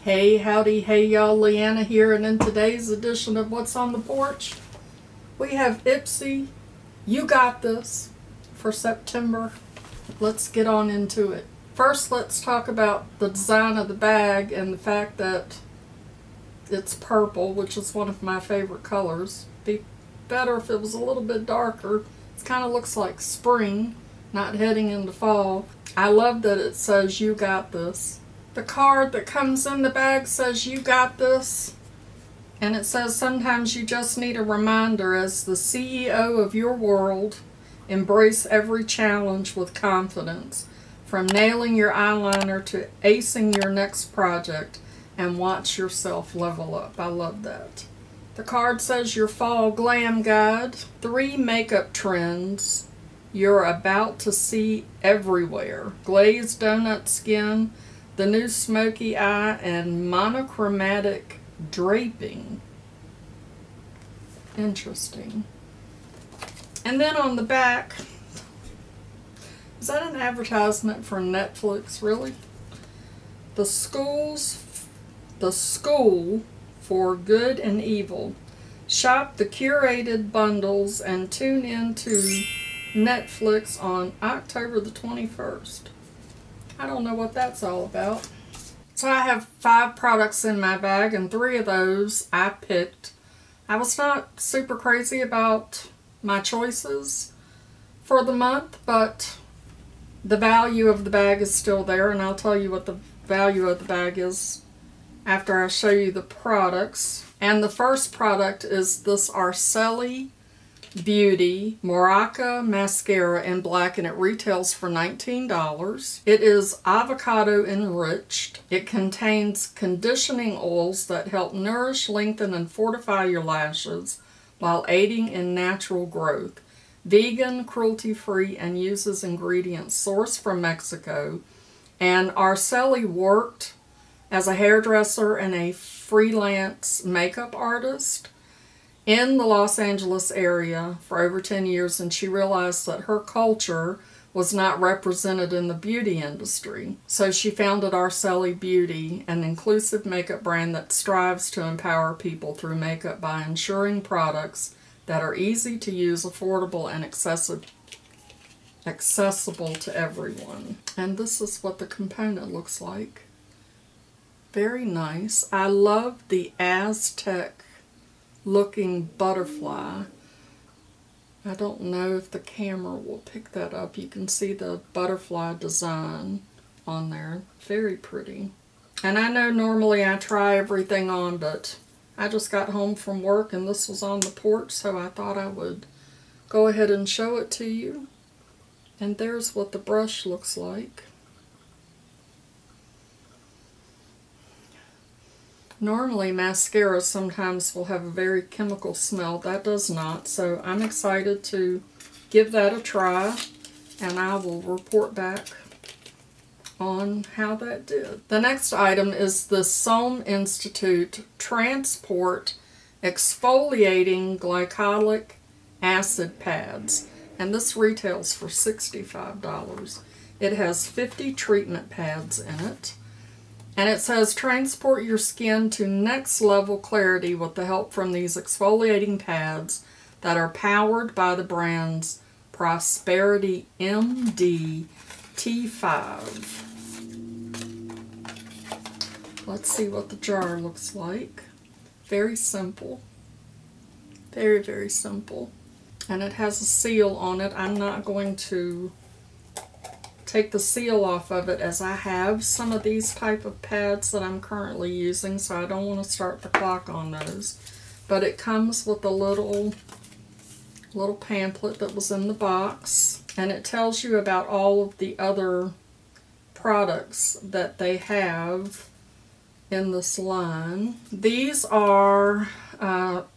Hey, howdy, hey y'all, Leanna here, and in today's edition of What's on the Porch, we have IPSY, You Got This, for September. Let's get on into it. First, let's talk about the design of the bag and the fact that it's purple, which is one of my favorite colors. Be better if it was a little bit darker. It kind of looks like spring, not heading into fall. I love that it says You Got This. The card that comes in the bag says You Got This, and it says sometimes you just need a reminder. As the CEO of your world, embrace every challenge with confidence, from nailing your eyeliner to acing your next project, and watch yourself level up. I love that. The card says Your Fall Glam Guide, 3 makeup trends you're about to see everywhere: glazed donut skin, the new smoky eye, and monochromatic draping. Interesting. And then on the back, is that an advertisement for Netflix, really? The School for Good and Evil. Shop the curated bundles and tune in to Netflix on October the 21st. I don't know what that's all about. So I have 5 products in my bag, and 3 of those I picked. I was not super crazy about my choices for the month, but the value of the bag is still there, and I'll tell you what the value of the bag is after I show you the products. And the first product is this Arecellie Beauty Monarca Mascara in black, and it retails for $19. It is avocado enriched. It contains conditioning oils that help nourish, lengthen, and fortify your lashes while aiding in natural growth. Vegan, cruelty-free, and uses ingredients sourced from Mexico. And Araceli worked as a hairdresser and a freelance makeup artist in the Los Angeles area for over 10 years, and she realized that her culture was not represented in the beauty industry. So she founded Arecellie Beauty, an inclusive makeup brand that strives to empower people through makeup by ensuring products that are easy to use, affordable, and accessible to everyone. And this is what the component looks like. Very nice. I love the Aztec looking butterfly. I don't know if the camera will pick that up. You can see the butterfly design on there. Very pretty. And I know normally I try everything on, but I just got home from work and this was on the porch, so I thought I would go ahead and show it to you. And there's what the brush looks like. Normally mascaras sometimes will have a very chemical smell. That does not, so I'm excited to give that a try, and I will report back on how that did. The next item is the Somme Institute Transport Exfoliating Glycolic Acid Pads, and this retails for $65. It has 50 treatment pads in it. And it says, transport your skin to next level clarity with the help from these exfoliating pads that are powered by the brand's Prosperity MD T5. Let's see what the jar looks like. Very simple. Very, very simple. And it has a seal on it. I'm not going to take the seal off of it, as I have some of these type of pads that I'm currently using, so I don't want to start the clock on those. But it comes with a little pamphlet that was in the box, and it tells you about all of the other products that they have in this line. These are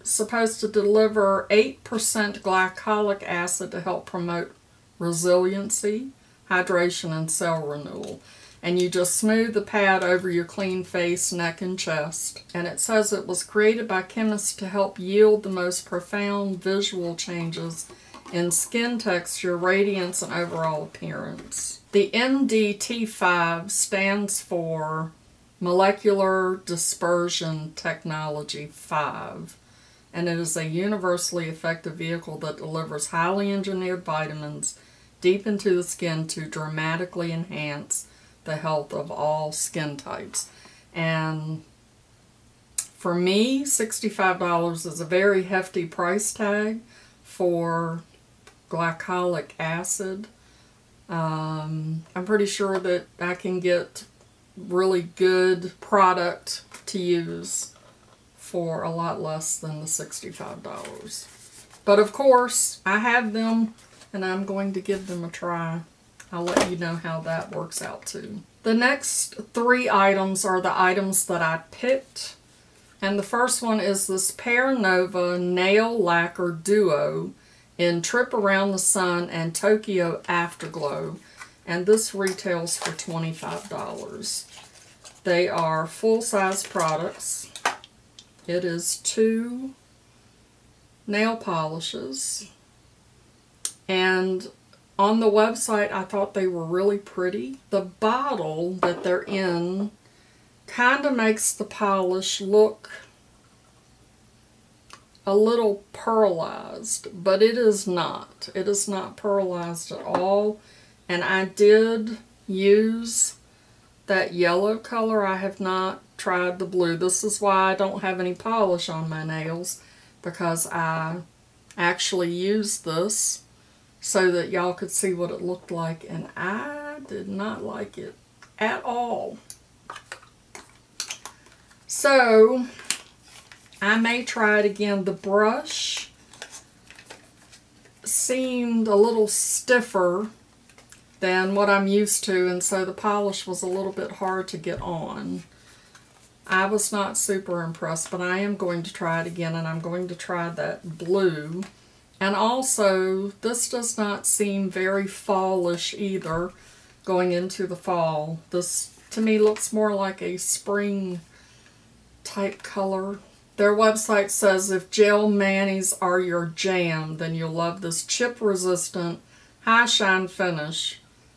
supposed to deliver 8% glycolic acid to help promote resiliency, hydration, and cell renewal. And you just smooth the pad over your clean face, neck, and chest. And it says it was created by chemists to help yield the most profound visual changes in skin texture, radiance, and overall appearance. The MDT5 stands for Molecular Dispersion Technology 5. And it is a universally effective vehicle that delivers highly engineered vitamins deep into the skin to dramatically enhance the health of all skin types. And for me, $65 is a very hefty price tag for glycolic acid. I'm pretty sure that I can get really good product to use for a lot less than the $65. But of course, I have them and I'm going to give them a try. I'll let you know how that works out too. The next 3 items are the items that I picked. And the first one is this Pear Nova Nail Lacquer Duo in Trip Around the Sun and Tokyo Afterglow. And this retails for $25. They are full-size products. It is 2 nail polishes. And on the website, I thought they were really pretty. The bottle that they're in kind of makes the polish look a little pearlized, but it is not. It is not pearlized at all. And I did use that yellow color. I have not tried the blue. This is why I don't have any polish on my nails, because I actually used this so that y'all could see what it looked like, and I did not like it at all. So I may try it again. The brush seemed a little stiffer than what I'm used to, and so the polish was a little bit hard to get on. I was not super impressed, but I am going to try it again, and I'm going to try that blue. And also, this does not seem very fallish either, going into the fall. This, to me, looks more like a spring type color. Their website says if gel manis are your jam, then you'll love this chip-resistant, high-shine finish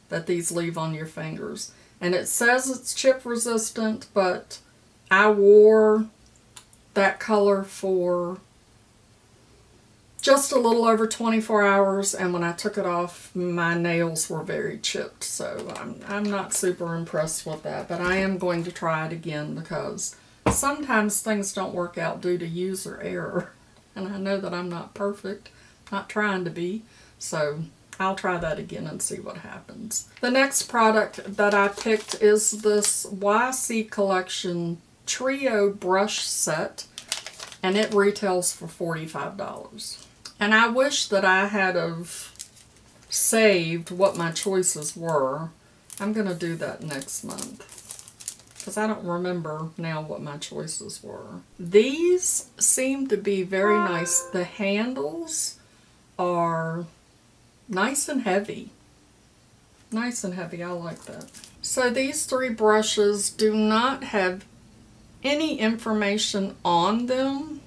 that these leave on your fingers. And it says it's chip-resistant, but I wore that color for just a little over 24 hours, and when I took it off, my nails were very chipped. So I'm not super impressed with that, but I am going to try it again because sometimes things don't work out due to user error. And I know that I'm not perfect, not trying to be, so I'll try that again and see what happens. The next product that I picked is this YC Collection Trio Brush Set, and it retails for $45. And I wish that I had have saved what my choices were. I'm going to do that next month, because I don't remember now what my choices were. These seem to be very nice. The handles are nice and heavy. Nice and heavy, I like that. So these 3 brushes do not have any information on them,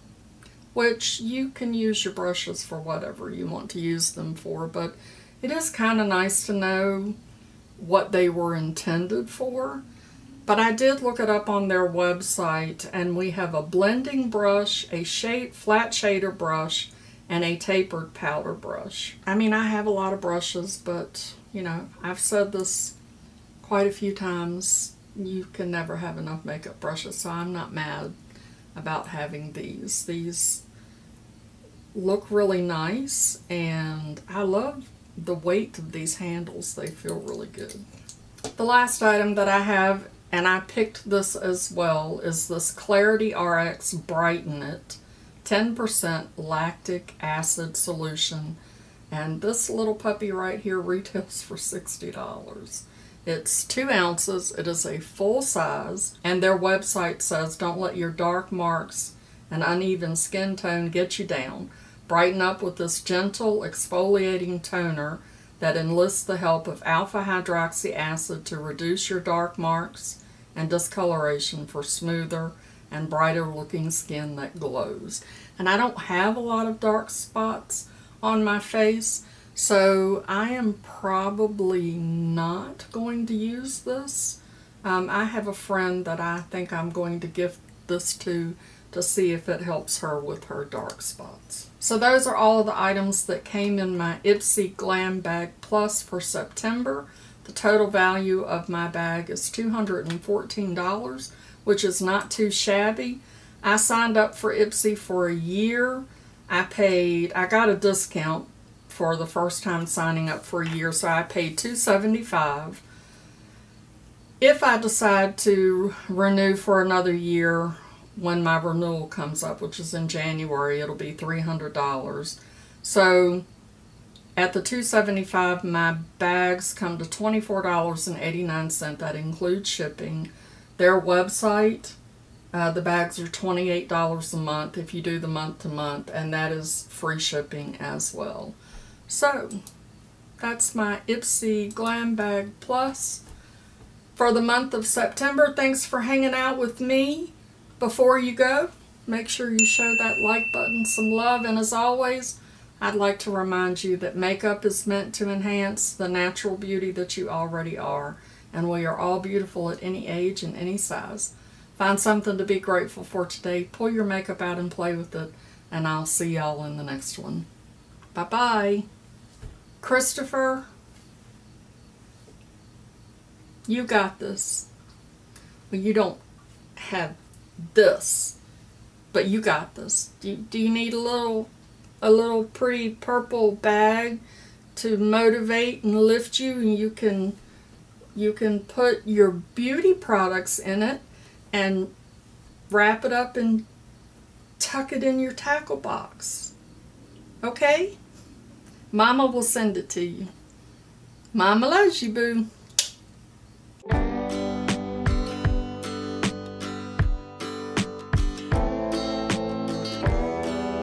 which you can use your brushes for whatever you want to use them for, but it is kind of nice to know what they were intended for. But I did look it up on their website, and we have a blending brush, a flat shader brush, and a tapered powder brush. I mean, I have a lot of brushes, but, you know, I've said this quite a few times. You can never have enough makeup brushes, so I'm not mad about having these. These look really nice, and I love the weight of these handles. They feel really good. The last item that I have, and I picked this as well, is this ClarityRX Brighten It 10% lactic acid solution, and this little puppy right here retails for $60. It's 2 ounces, it is a full size, and their website says don't let your dark marks and uneven skin tone get you down. Brighten up with this gentle exfoliating toner that enlists the help of alpha hydroxy acid to reduce your dark marks and discoloration for smoother and brighter looking skin that glows. And I don't have a lot of dark spots on my face, so I am probably not going to use this. I have a friend that I think I'm going to gift this to see if it helps her with her dark spots. So those are all of the items that came in my IPSY Glam Bag Plus for September. The total value of my bag is $214, which is not too shabby. I signed up for IPSY for a year. I got a discount for the first time signing up for a year, so I paid $275. If I decide to renew for another year, when my renewal comes up, which is in January, it'll be $300. So at the $275, my bags come to $24.89. That includes shipping. Their website, the bags are $28 a month if you do the month-to-month, and that is free shipping as well. So that's my IPSY Glam Bag Plus for the month of September. Thanks for hanging out with me. Before you go, make sure you show that like button some love, and as always, I'd like to remind you that makeup is meant to enhance the natural beauty that you already are, and we are all beautiful at any age and any size. Find something to be grateful for today, pull your makeup out and play with it, and I'll see y'all in the next one. Bye-bye. Christopher, you got this. Well, you don't have this, but you got this. Do you need a little pretty purple bag to motivate and lift you, and you can put your beauty products in it and wrap it up and tuck it in your tackle box. Okay? Mama will send it to you. Mama loves you, boo.